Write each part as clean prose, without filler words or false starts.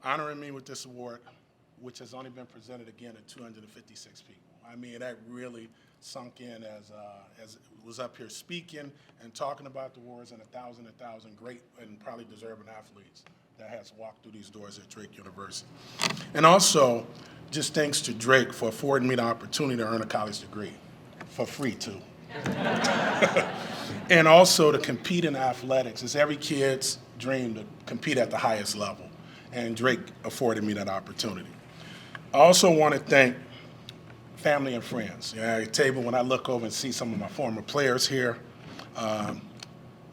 honoring me with this award, which has only been presented again to 256 people. I mean, that really sunk in as it was up here speaking and talking about the awards and a thousand great and probably deserving athletes that has walked through these doors at Drake University. And also, just thanks to Drake for affording me the opportunity to earn a college degree, for free too. And also to compete in athletics. It's every kid's dream to compete at the highest level, and Drake afforded me that opportunity. I also want to thank family and friends. At a table, when I look over and see some of my former players here,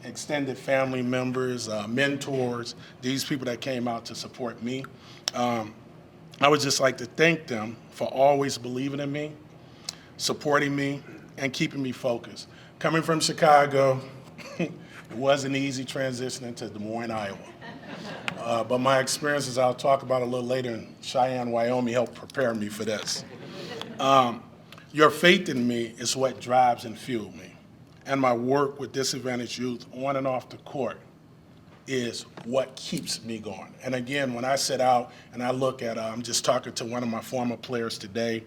extended family members, mentors, these people that came out to support me. I would just like to thank them for always believing in me, supporting me, and keeping me focused. Coming from Chicago, it wasn't an easy transitioning to Des Moines, Iowa. But my experiences I'll talk about a little later in Cheyenne, Wyoming helped prepare me for this. Your faith in me is what drives and fuels me. And my work with disadvantaged youth on and off the court is what keeps me going. And again, when I sit out and I look at, I'm just talking to one of my former players today.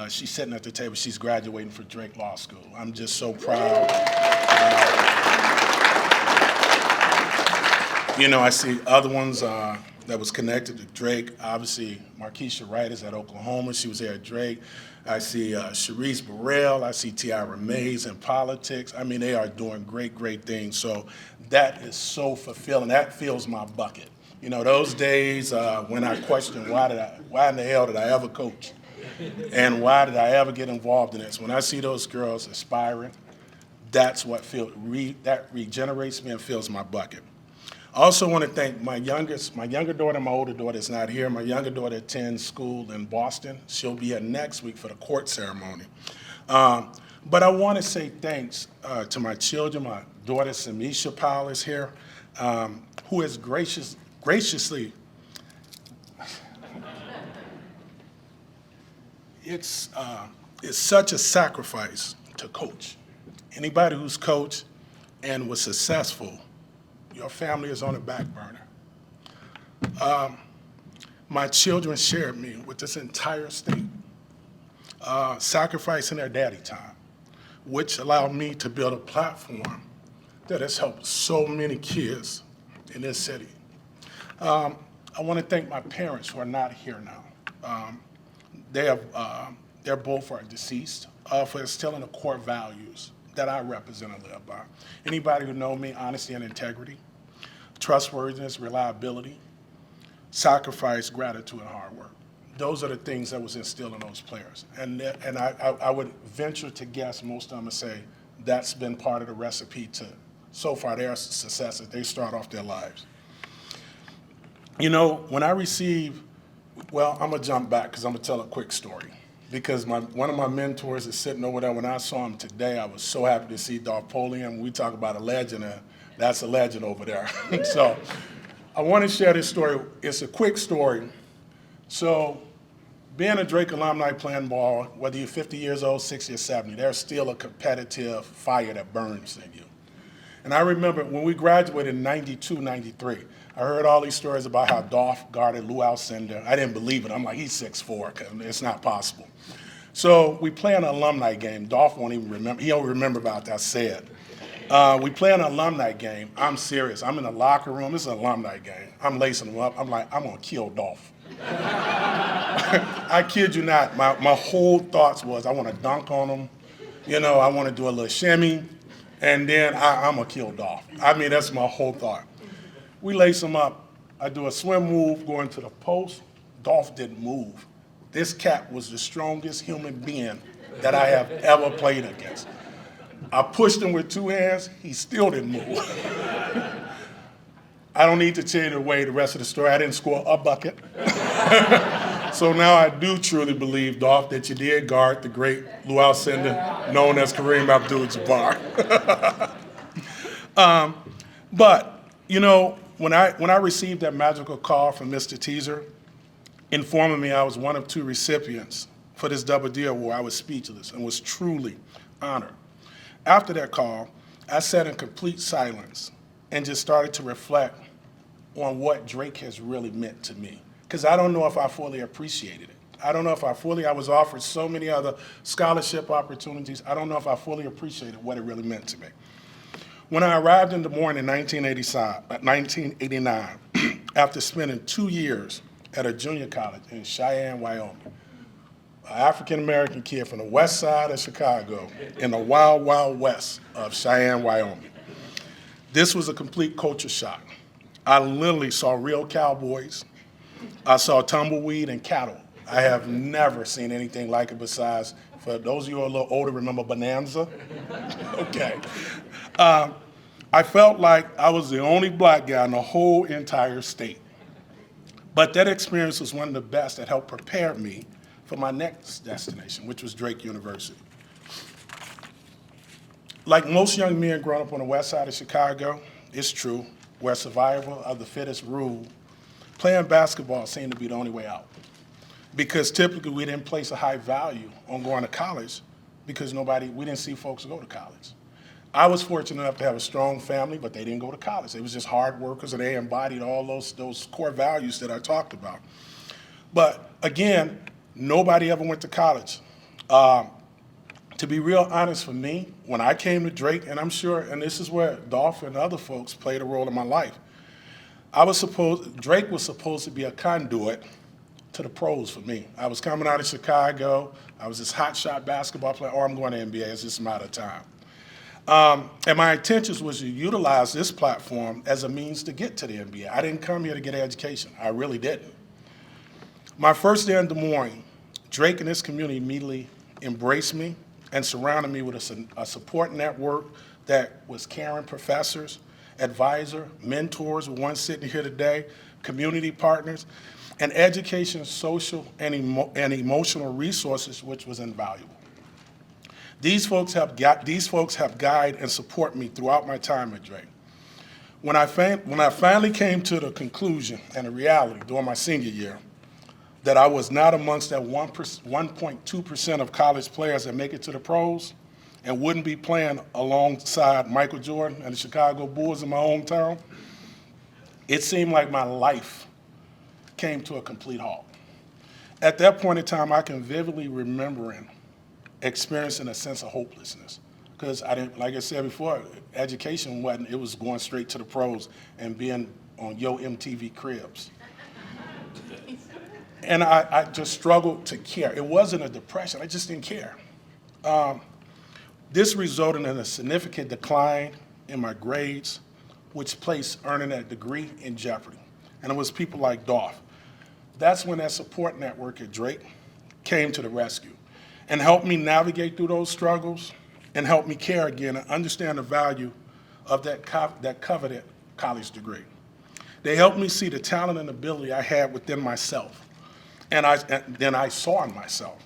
She's sitting at the table. She's graduating for Drake Law School. I'm just so proud. I see other ones that was connected to Drake. Obviously, Markeisha Wright is at Oklahoma. She was there at Drake. I see Sharice Burrell. I see Tiara Mays in politics. I mean, they are doing great things. So that is so fulfilling. That fills my bucket. Those days when I questioned why in the hell did I ever coach? And why did I ever get involved in this? When I see those girls aspiring, that's what that regenerates me and fills my bucket. I also want to thank my younger daughter. My older daughter is not here. My younger daughter attends school in Boston. She'll be here next week for the court ceremony. But I want to say thanks to my children. My daughter, Samisha Powell, is here, who has graciously, it's such a sacrifice to coach. Anybody who's coached and was successful, your family is on the back burner. My children shared me with this entire state, sacrificing their daddy time, which allowed me to build a platform that has helped so many kids in this city. I want to thank my parents who are not here now. They're both are deceased for instilling the core values that I represent and live by. Anybody who knows me, honesty and integrity, trustworthiness, reliability, sacrifice, gratitude, and hard work. Those are the things that was instilled in those players. And I would venture to guess most of them would say that's been part of the recipe to, so far, their success as they start off their lives. When I receive, well, I'm going to jump back because I'm going to tell a quick story. Because one of my mentors is sitting over there. When I saw him today, I was so happy to see Dolph Polian. We talk about a legend, that's a legend over there. So I want to share this story. It's a quick story. So being a Drake alumni playing ball, whether you're 50 years old, 60 or 70, there's still a competitive fire that burns in you. And I remember when we graduated in 92, 93, I heard all these stories about how Dolph guarded Lou Alcindor. I didn't believe it. I'm like, he's 6'4", because it's not possible. So we play an alumni game. Dolph won't even remember. He don't remember about that said. We play an alumni game. I'm serious. I'm in the locker room. It's an alumni game. I'm lacing them up. I'm like, I'm going to kill Dolph. I kid you not. My whole thoughts was I want to dunk on him. I want to do a little shimmy. And then I'm going to kill Dolph. I mean, that's my whole thought. We lace him up. I do a swim move, going to the post. Dolph didn't move. This cat was the strongest human being that I have ever played against. I pushed him with two hands. He still didn't move. I don't need to tell you the rest of the story. I didn't score a bucket. So now I do truly believe, Dolph, that you did guard the great Lou Alcindor, known as Kareem Abdul-Jabbar. But, when I received that magical call from Mr. Teaser, informing me I was one of two recipients for this Double D Award, I was speechless and was truly honored. After that call, I sat in complete silence and just started to reflect on what Drake has really meant to me. because I don't know if I fully appreciated it. I don't know if I was offered so many other scholarship opportunities. I don't know if I fully appreciated what it really meant to me. When I arrived in Des Moines in 1989, after spending 2 years at a junior college in Cheyenne, Wyoming, an African-American kid from the west side of Chicago in the wild, wild west of Cheyenne, Wyoming. This was a complete culture shock. I literally saw real cowboys. I saw tumbleweed and cattle. I have never seen anything like it besides, for those of you who are a little older, remember Bonanza? Okay. I felt like I was the only black guy in the whole entire state. But that experience was one of the best that helped prepare me for my next destination, which was Drake University. Like most young men growing up on the west side of Chicago, it's true, where survival of the fittest ruled, playing basketball seemed to be the only way out. Because typically we didn't place a high value on going to college because we didn't see folks go to college. I was fortunate enough to have a strong family, but they didn't go to college. They was just hard workers, and they embodied all those core values that I talked about. But again, nobody ever went to college. To be real honest, for me, when I came to Drake, and I'm sure, and this is where Dolph and other folks played a role in my life, Drake was supposed to be a conduit to the pros for me. I was coming out of Chicago. I was this hotshot basketball player. Oh, I'm going to NBA. It's just a matter of time. And my intentions was to utilize this platform as a means to get to the NBA. I didn't come here to get an education. I really didn't. My first day in Des Moines, Drake and his community immediately embraced me and surrounded me with a support network that was caring professors, advisor, mentors, one sitting here today, community partners, and education, social, and emotional resources, which was invaluable. These folks help guide and support me throughout my time at Drake. When I finally came to the conclusion and the reality during my senior year that I was not amongst that 1.2% of college players that make it to the pros and wouldn't be playing alongside Michael Jordan and the Chicago Bulls in my hometown, it seemed like my life came to a complete halt. At that point in time, I can vividly remembering experiencing a sense of hopelessness. Because I didn't, like I said before, education wasn't, it was going straight to the pros and being on Yo MTV Cribs. And I just struggled to care. It wasn't a depression, I just didn't care. This resulted in a significant decline in my grades, which placed earning that degree in jeopardy. And it was people like Dolph. That's when that support network at Drake came to the rescue and helped me navigate through those struggles and helped me care again and understand the value of that coveted college degree. They helped me see the talent and ability I had within myself, and then I saw in myself.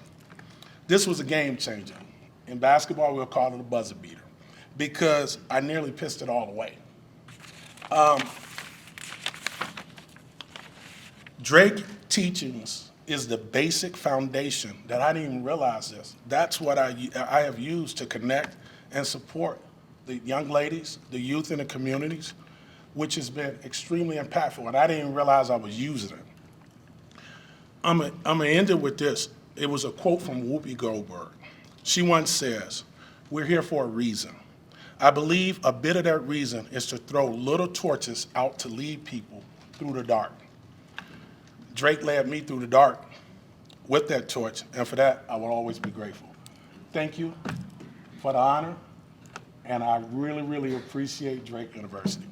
This was a game changer. In basketball, we'll call it a buzzer beater, because I nearly pissed it all away. Drake teachings is the basic foundation that I didn't even realize this. That's what I have used to connect and support the young ladies, the youth in the communities, which has been extremely impactful, and I didn't even realize I was using it. I'm gonna end it with this. It was a quote from Whoopi Goldberg. She once says, "We're here for a reason. I believe a bit of that reason is to throw little torches out to lead people through the dark." Drake led me through the dark with that torch, and for that, I will always be grateful. Thank you for the honor, and I really, really appreciate Drake University.